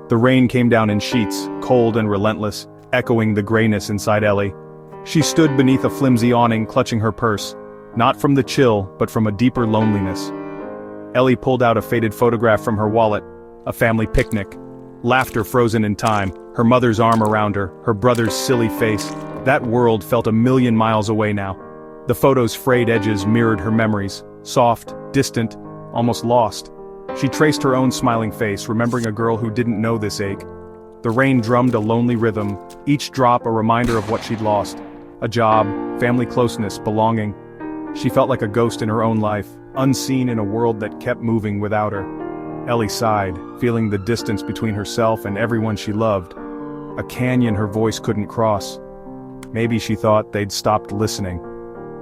The rain came down in sheets, cold and relentless, echoing the grayness inside Ellie. She stood beneath a flimsy awning, clutching her purse, not from the chill, but from a deeper loneliness. Ellie pulled out a faded photograph from her wallet, a family picnic. Laughter frozen in time, her mother's arm around her, her brother's silly face. That world felt a million miles away now. The photo's frayed edges mirrored her memories, soft, distant, almost lost. She traced her own smiling face, remembering a girl who didn't know this ache. The rain drummed a lonely rhythm, each drop a reminder of what she'd lost. A job, family closeness, belonging. She felt like a ghost in her own life, unseen in a world that kept moving without her. Ellie sighed, feeling the distance between herself and everyone she loved. A canyon her voice couldn't cross. Maybe she thought they'd stopped listening.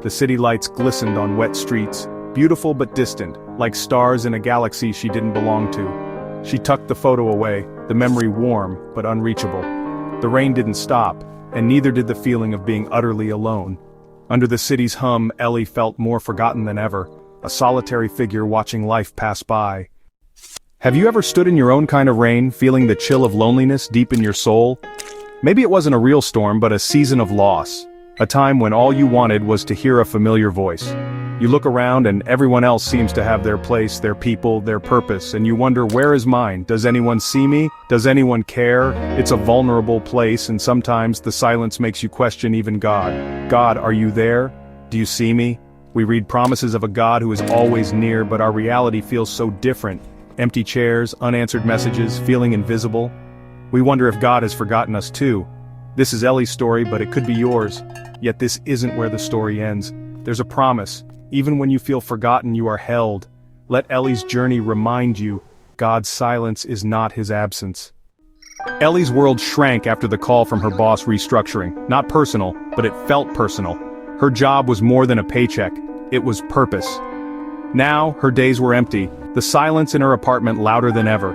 The city lights glistened on wet streets, beautiful but distant, like stars in a galaxy she didn't belong to. She tucked the photo away, the memory warm but unreachable. The rain didn't stop, and neither did the feeling of being utterly alone. Under the city's hum, Ellie felt more forgotten than ever, a solitary figure watching life pass by. Have you ever stood in your own kind of rain, feeling the chill of loneliness deep in your soul? Maybe it wasn't a real storm, but a season of loss. A time when all you wanted was to hear a familiar voice. You look around and everyone else seems to have their place, their people, their purpose, and you wonder, where is mine? Does anyone see me? Does anyone care? It's a vulnerable place, and sometimes the silence makes you question even God. God, are you there? Do you see me? We read promises of a God who is always near, but our reality feels so different. Empty chairs, unanswered messages, feeling invisible. We wonder if God has forgotten us too. This is Ellie's story, but it could be yours. Yet this isn't where the story ends. There's a promise. Even when you feel forgotten, you are held. Let Ellie's journey remind you, God's silence is not his absence. Ellie's world shrank after the call from her boss restructuring. Not personal, but it felt personal. Her job was more than a paycheck. It was purpose. Now, her days were empty, the silence in her apartment louder than ever.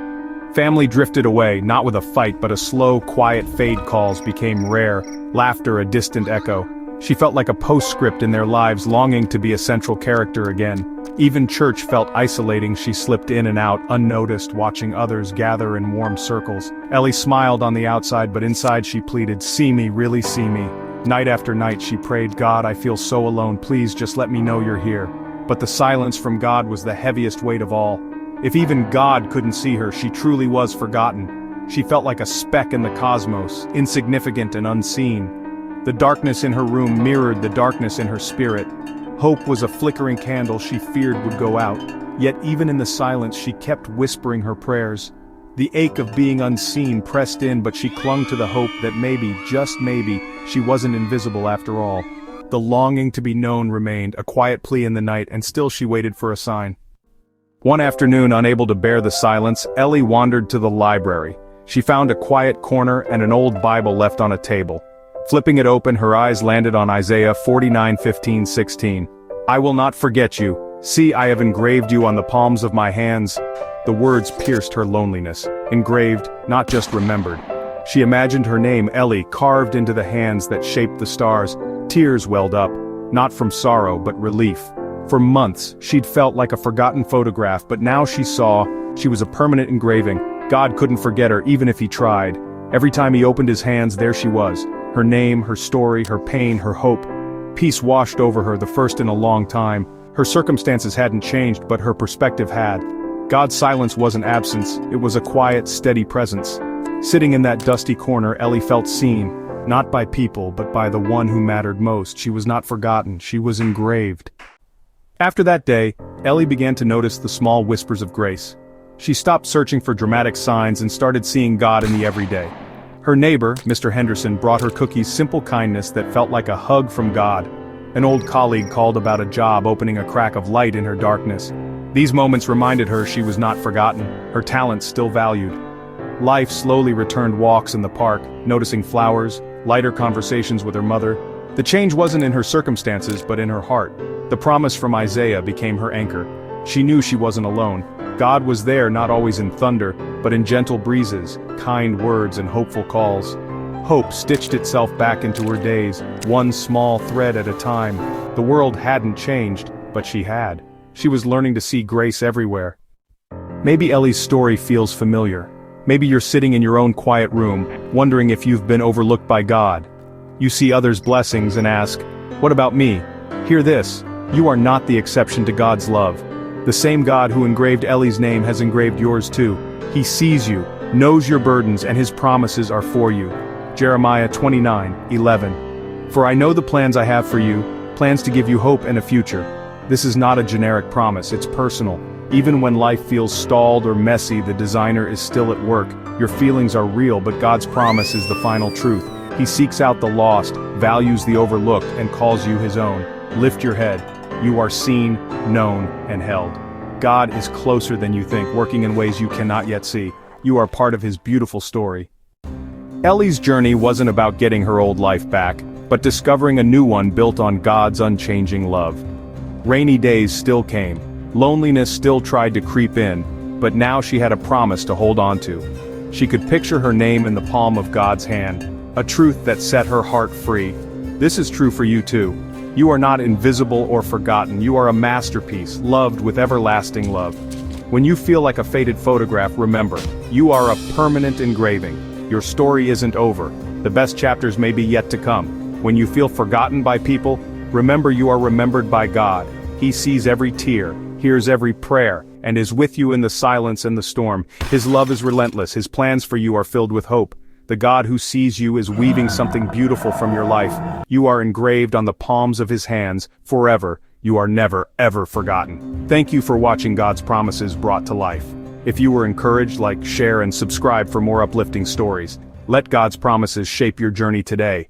Family drifted away, not with a fight, but a slow, quiet fade. Calls became rare, laughter a distant echo. She felt like a postscript in their lives, longing to be a central character again. Even church felt isolating. She slipped in and out, unnoticed, watching others gather in warm circles. Ellie smiled on the outside, but inside she pleaded, "See me, really see me." Night after night she prayed, "God, I feel so alone, please just let me know you're here." But the silence from God was the heaviest weight of all. If even God couldn't see her, she truly was forgotten. She felt like a speck in the cosmos, insignificant and unseen. The darkness in her room mirrored the darkness in her spirit. Hope was a flickering candle she feared would go out. Yet even in the silence she kept whispering her prayers. The ache of being unseen pressed in, but she clung to the hope that maybe, just maybe, she wasn't invisible after all. The longing to be known remained, a quiet plea in the night, and still she waited for a sign. One afternoon, unable to bear the silence, Ellie wandered to the library. She found a quiet corner and an old Bible left on a table. Flipping it open, her eyes landed on Isaiah 49:15-16. "I will not forget you. See, I have engraved you on the palms of my hands." The words pierced her loneliness. Engraved, not just remembered. She imagined her name, Ellie, carved into the hands that shaped the stars. Tears welled up, not from sorrow but relief. For months, she'd felt like a forgotten photograph, but now she saw she was a permanent engraving. God couldn't forget her even if he tried. Every time he opened his hands, there she was. Her name, her story, her pain, her hope. Peace washed over her, the first in a long time. Her circumstances hadn't changed, but her perspective had. God's silence wasn't absence, it was a quiet, steady presence. Sitting in that dusty corner, Ellie felt seen. Not by people, but by the one who mattered most. She was not forgotten, she was engraved. After that day, Ellie began to notice the small whispers of grace. She stopped searching for dramatic signs and started seeing God in the everyday. Her neighbor, Mr. Henderson, brought her cookies simple kindness that felt like a hug from God. An old colleague called about a job opening a crack of light in her darkness. These moments reminded her she was not forgotten, her talents still valued. Life slowly returned walks in the park, noticing flowers, lighter conversations with her mother. The change wasn't in her circumstances, but in her heart. The promise from Isaiah became her anchor. She knew she wasn't alone. God was there, not always in thunder, but in gentle breezes, kind words and hopeful calls. Hope stitched itself back into her days, one small thread at a time. The world hadn't changed, but she had. She was learning to see grace everywhere. Maybe Ellie's story feels familiar. Maybe you're sitting in your own quiet room, wondering if you've been overlooked by God. You see others' blessings and ask, "What about me?" Hear this, you are not the exception to God's love. The same God who engraved Ellie's name has engraved yours too. He sees you, knows your burdens, and his promises are for you. Jeremiah 29:11. For I know the plans I have for you, plans to give you hope and a future. This is not a generic promise, it's personal. Even when life feels stalled or messy, the designer is still at work. Your feelings are real, but God's promise is the final truth. He seeks out the lost, values the overlooked, and calls you his own. Lift your head. You are seen, known, and held. God is closer than you think, working in ways you cannot yet see. You are part of his beautiful story. Ellie's journey wasn't about getting her old life back, but discovering a new one built on God's unchanging love. Rainy days still came. Loneliness still tried to creep in, but now she had a promise to hold on to. She could picture her name in the palm of God's hand, a truth that set her heart free. This is true for you too. You are not invisible or forgotten, you are a masterpiece, loved with everlasting love. When you feel like a faded photograph, remember, you are a permanent engraving. Your story isn't over. The best chapters may be yet to come. When you feel forgotten by people, remember you are remembered by God. He sees every tear, hears every prayer, and is with you in the silence and the storm. His love is relentless, his plans for you are filled with hope. The God who sees you is weaving something beautiful from your life. You are engraved on the palms of his hands, forever. You are never, ever forgotten. Thank you for watching God's Promises Brought to Life. If you were encouraged, like, share, and subscribe for more uplifting stories. Let God's promises shape your journey today.